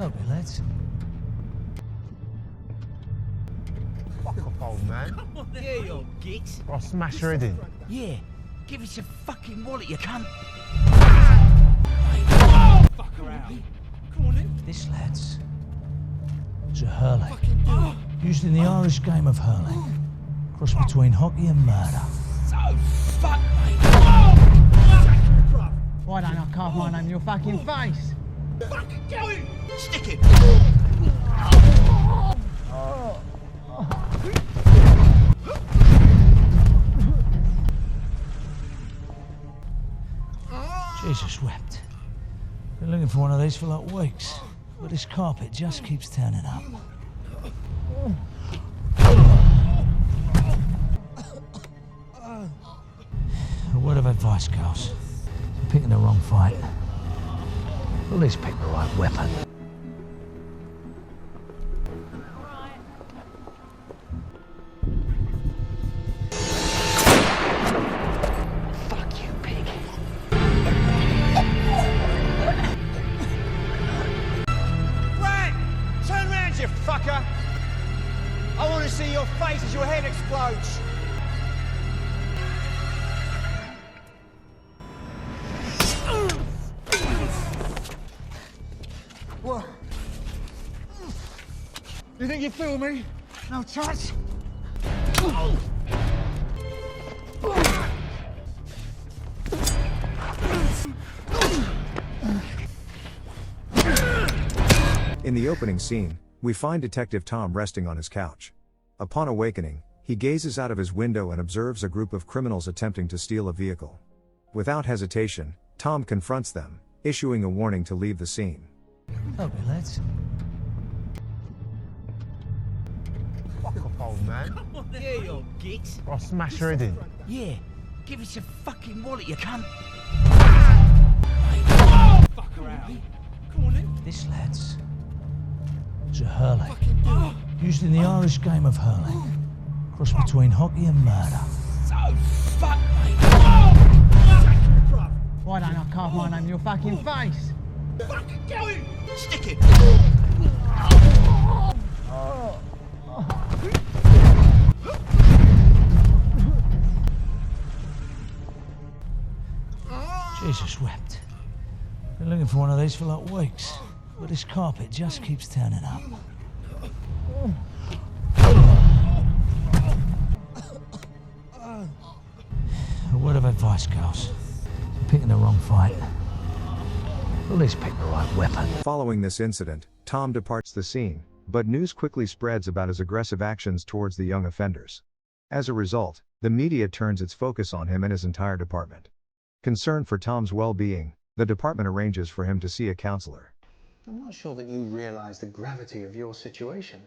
Okay, lads. Fuck off, old man. Yeah, you git. I'll smash her head in. Yeah. Give us your fucking wallet, you cunt. Fuck her out. Come on then. This, lads, is a hurling. Used in the Irish game of hurling. Cross between hockey and murder. So fuck, mate. Why don't I carve my name in your fucking face? Fucking kill him. Stick it. Jesus wept. Been looking for one of these for like weeks, but this carpet just keeps turning up. A word of advice, girls. You're picking the wrong fight. At least pick the right weapon. Fuck you, pig. Brant! Turn round, you fucker! I want to see your face as your head explodes. What? You think you feel me? No chance. In the opening scene, we find Detective Tom resting on his couch. Upon awakening, he gazes out of his window and observes a group of criminals attempting to steal a vehicle. Without hesitation, Tom confronts them, issuing a warning to leave the scene. Okay, lads. Fuck off, old man. Yeah, you git. I'll smash her head in. Yeah. Give us your fucking wallet, you cunt. Fuck her out. Come on then. This, lads, is a hurling. Used in the Irish game of hurling. Cross between hockey and murder. So fuck, mate. Why don't I carve my name in your fucking face? Fucking kill him. Stick it. Jesus wept. Been looking for one of these for like weeks, but this carpet just keeps turning up. A word of advice, girls. You're picking the wrong fight. At least pick the right weapon. Following this incident, Tom departs the scene, but news quickly spreads about his aggressive actions towards the young offenders. As a result, the media turns its focus on him and his entire department. Concerned for Tom's well-being, the department arranges for him to see a counselor. I'm not sure that you realise the gravity of your situation.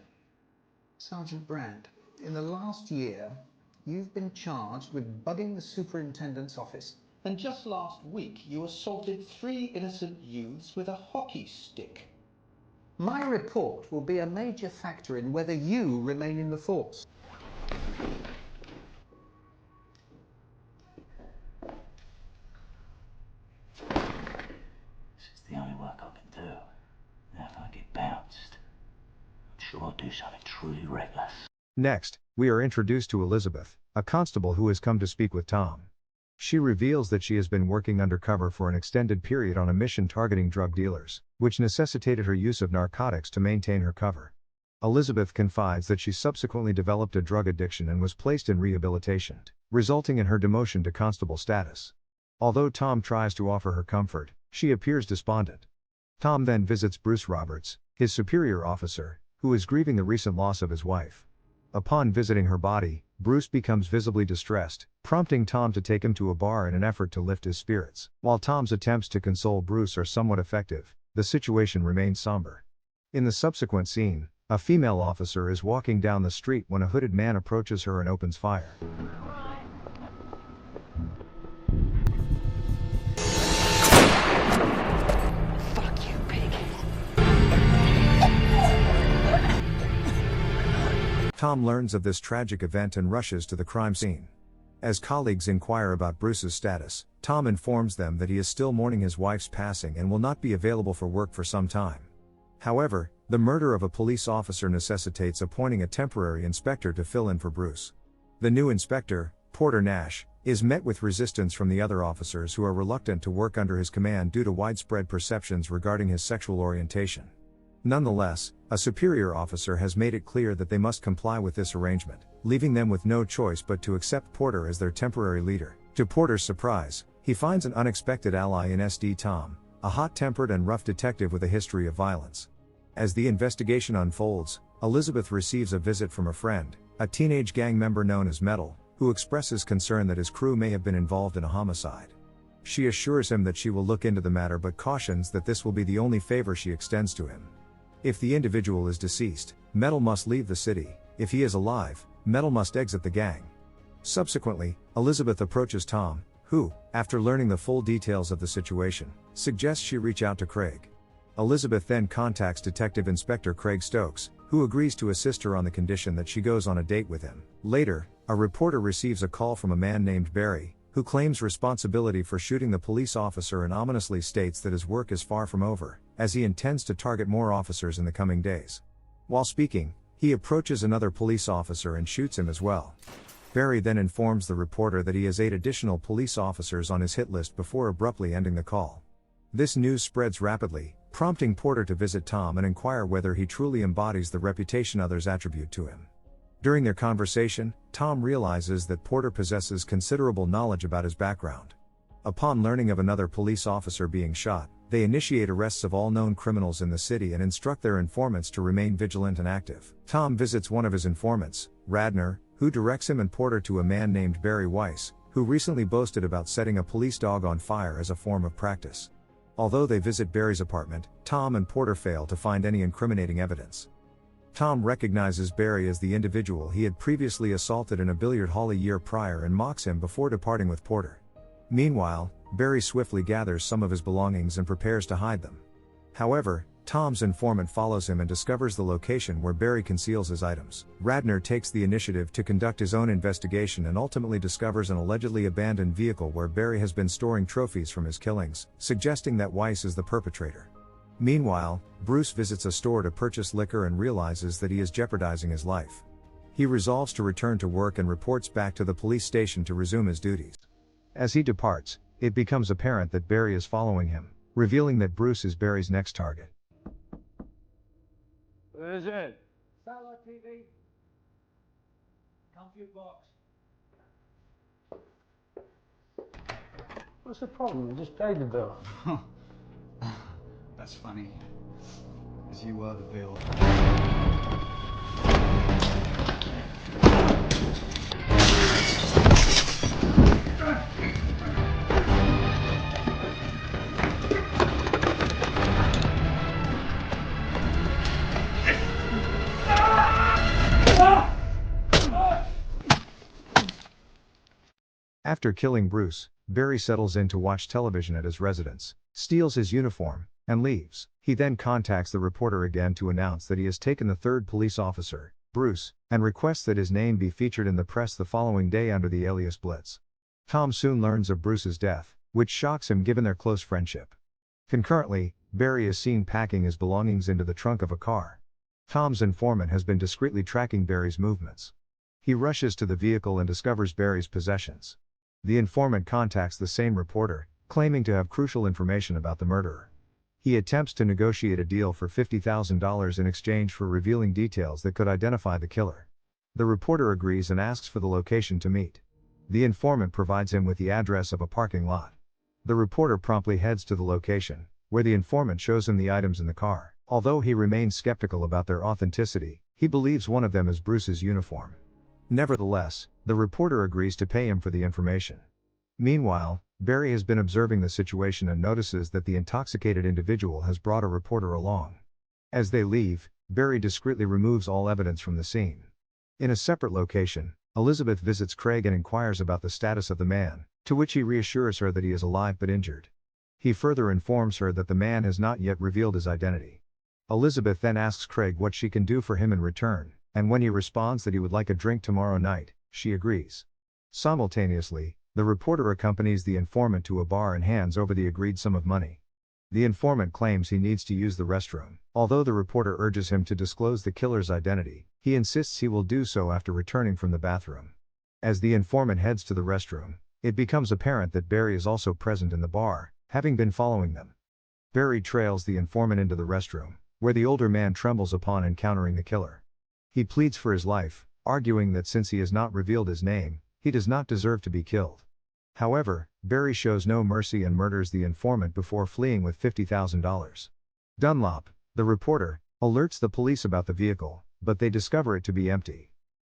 Sergeant Brant, in the last year, you've been charged with bugging the superintendent's office. And just last week, you assaulted 3 innocent youths with a hockey stick. My report will be a major factor in whether you remain in the force. This is the only work I can do. Now if I get bounced, I'm sure I'll do something truly reckless. Next, we are introduced to Elizabeth, a constable who has come to speak with Tom. She reveals that she has been working undercover for an extended period on a mission targeting drug dealers, which necessitated her use of narcotics to maintain her cover. Elizabeth confides that she subsequently developed a drug addiction and was placed in rehabilitation, resulting in her demotion to constable status. Although Tom tries to offer her comfort, she appears despondent. Tom then visits Bruce Roberts, his superior officer, who is grieving the recent loss of his wife. Upon visiting her body, Bruce becomes visibly distressed, prompting Tom to take him to a bar in an effort to lift his spirits. While Tom's attempts to console Bruce are somewhat effective, the situation remains somber. In the subsequent scene, a female officer is walking down the street when a hooded man approaches her and opens fire. Tom learns of this tragic event and rushes to the crime scene. As colleagues inquire about Bruce's status, Tom informs them that he is still mourning his wife's passing and will not be available for work for some time. However, the murder of a police officer necessitates appointing a temporary inspector to fill in for Bruce. The new inspector, Porter Nash, is met with resistance from the other officers who are reluctant to work under his command due to widespread perceptions regarding his sexual orientation. Nonetheless, a superior officer has made it clear that they must comply with this arrangement, leaving them with no choice but to accept Porter as their temporary leader. To Porter's surprise, he finds an unexpected ally in SD Tom, a hot-tempered and rough detective with a history of violence. As the investigation unfolds, Elizabeth receives a visit from a friend, a teenage gang member known as Metal, who expresses concern that his crew may have been involved in a homicide. She assures him that she will look into the matter but cautions that this will be the only favor she extends to him. If the individual is deceased, Metal must leave the city. If he is alive, Metal must exit the gang. Subsequently, Elizabeth approaches Tom, who, after learning the full details of the situation, suggests she reach out to Craig. Elizabeth then contacts Detective Inspector Craig Stokes, who agrees to assist her on the condition that she goes on a date with him. Later, a reporter receives a call from a man named Barry, who claims responsibility for shooting the police officer and ominously states that his work is far from over, as he intends to target more officers in the coming days. While speaking, he approaches another police officer and shoots him as well. Barry then informs the reporter that he has 8 additional police officers on his hit list before abruptly ending the call. This news spreads rapidly, prompting Porter to visit Tom and inquire whether he truly embodies the reputation others attribute to him. During their conversation, Tom realizes that Porter possesses considerable knowledge about his background. Upon learning of another police officer being shot, they initiate arrests of all known criminals in the city and instruct their informants to remain vigilant and active. Tom visits one of his informants, Radner, who directs him and Porter to a man named Barry Weiss, who recently boasted about setting a police dog on fire as a form of practice. Although they visit Barry's apartment, Tom and Porter fail to find any incriminating evidence. Tom recognizes Barry as the individual he had previously assaulted in a billiard hall a year prior and mocks him before departing with Porter. Meanwhile, Barry swiftly gathers some of his belongings and prepares to hide them. However, Tom's informant follows him and discovers the location where Barry conceals his items. Radner takes the initiative to conduct his own investigation and ultimately discovers an allegedly abandoned vehicle where Barry has been storing trophies from his killings, suggesting that Weiss is the perpetrator. Meanwhile, Bruce visits a store to purchase liquor and realizes that he is jeopardizing his life. He resolves to return to work and reports back to the police station to resume his duties. As he departs, it becomes apparent that Barry is following him, revealing that Bruce is Barry's next target. What is it? Satellite TV. Compute box. What's the problem? I just paid the bill. That's funny. As you were the bill. After killing Bruce, Barry settles in to watch television at his residence, steals his uniform, and leaves. He then contacts the reporter again to announce that he has taken the third police officer, Bruce, and requests that his name be featured in the press the following day under the alias Blitz. Tom soon learns of Bruce's death, which shocks him given their close friendship. Concurrently, Barry is seen packing his belongings into the trunk of a car. Tom's informant has been discreetly tracking Barry's movements. He rushes to the vehicle and discovers Barry's possessions. The informant contacts the same reporter, claiming to have crucial information about the murderer. He attempts to negotiate a deal for $50,000 in exchange for revealing details that could identify the killer. The reporter agrees and asks for the location to meet. The informant provides him with the address of a parking lot. The reporter promptly heads to the location, where the informant shows him the items in the car. Although he remains skeptical about their authenticity, he believes one of them is Bruce's uniform. Nevertheless, the reporter agrees to pay him for the information. Meanwhile, Barry has been observing the situation and notices that the intoxicated individual has brought a reporter along. As they leave, Barry discreetly removes all evidence from the scene. In a separate location, Elizabeth visits Craig and inquires about the status of the man, to which he reassures her that he is alive but injured. He further informs her that the man has not yet revealed his identity. Elizabeth then asks Craig what she can do for him in return, and when he responds that he would like a drink tomorrow night, she agrees. Simultaneously, the reporter accompanies the informant to a bar and hands over the agreed sum of money. The informant claims he needs to use the restroom. Although the reporter urges him to disclose the killer's identity, he insists he will do so after returning from the bathroom. As the informant heads to the restroom, it becomes apparent that Barry is also present in the bar, having been following them. Barry trails the informant into the restroom, where the older man trembles upon encountering the killer. He pleads for his life, arguing that since he has not revealed his name, he does not deserve to be killed. However, Barry shows no mercy and murders the informant before fleeing with $50,000. Dunlop, the reporter, alerts the police about the vehicle, but they discover it to be empty.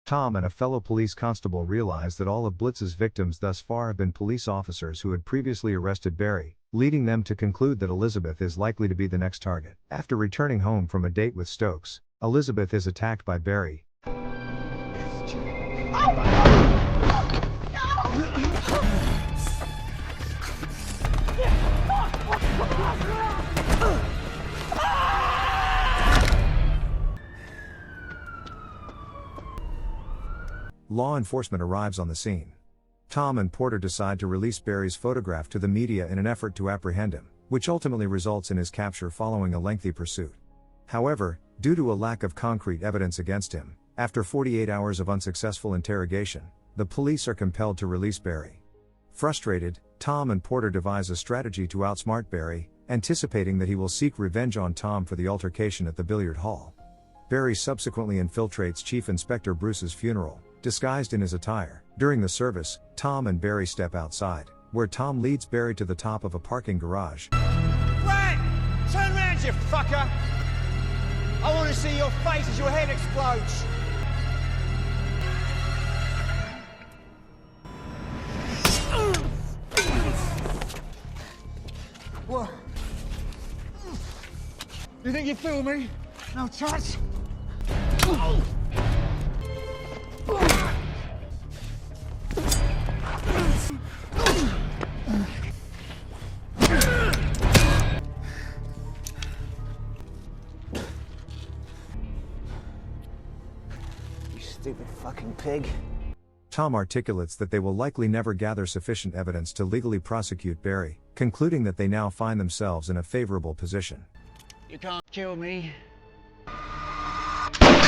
Tom and a fellow police constable realize that all of Blitz's victims thus far have been police officers who had previously arrested Barry, leading them to conclude that Elizabeth is likely to be the next target. After returning home from a date with Stokes, Elizabeth is attacked by Barry. Law enforcement arrives on the scene. Tom and Porter decide to release Barry's photograph to the media in an effort to apprehend him, which ultimately results in his capture following a lengthy pursuit. However, due to a lack of concrete evidence against him, after 48 hours of unsuccessful interrogation, the police are compelled to release Barry. Frustrated, Tom and Porter devise a strategy to outsmart Barry, anticipating that he will seek revenge on Tom for the altercation at the billiard hall. Barry subsequently infiltrates Chief Inspector Bruce's funeral, disguised in his attire. During the service, Tom and Barry step outside, where Tom leads Barry to the top of a parking garage. Brant! Turn around, you fucker! I want to see your face as your head explodes! What? You think you feel me? No chance. You stupid fucking pig. Tom articulates that they will likely never gather sufficient evidence to legally prosecute Barry, concluding that they now find themselves in a favorable position. You can't kill me.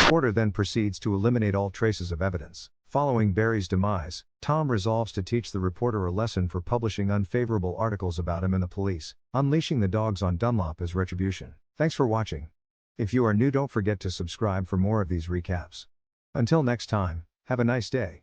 Porter then proceeds to eliminate all traces of evidence. Following Barry's demise, Tom resolves to teach the reporter a lesson for publishing unfavorable articles about him and the police, unleashing the dogs on Dunlop as retribution. Thanks for watching. If you are new, don't forget to subscribe for more of these recaps. Until next time, have a nice day.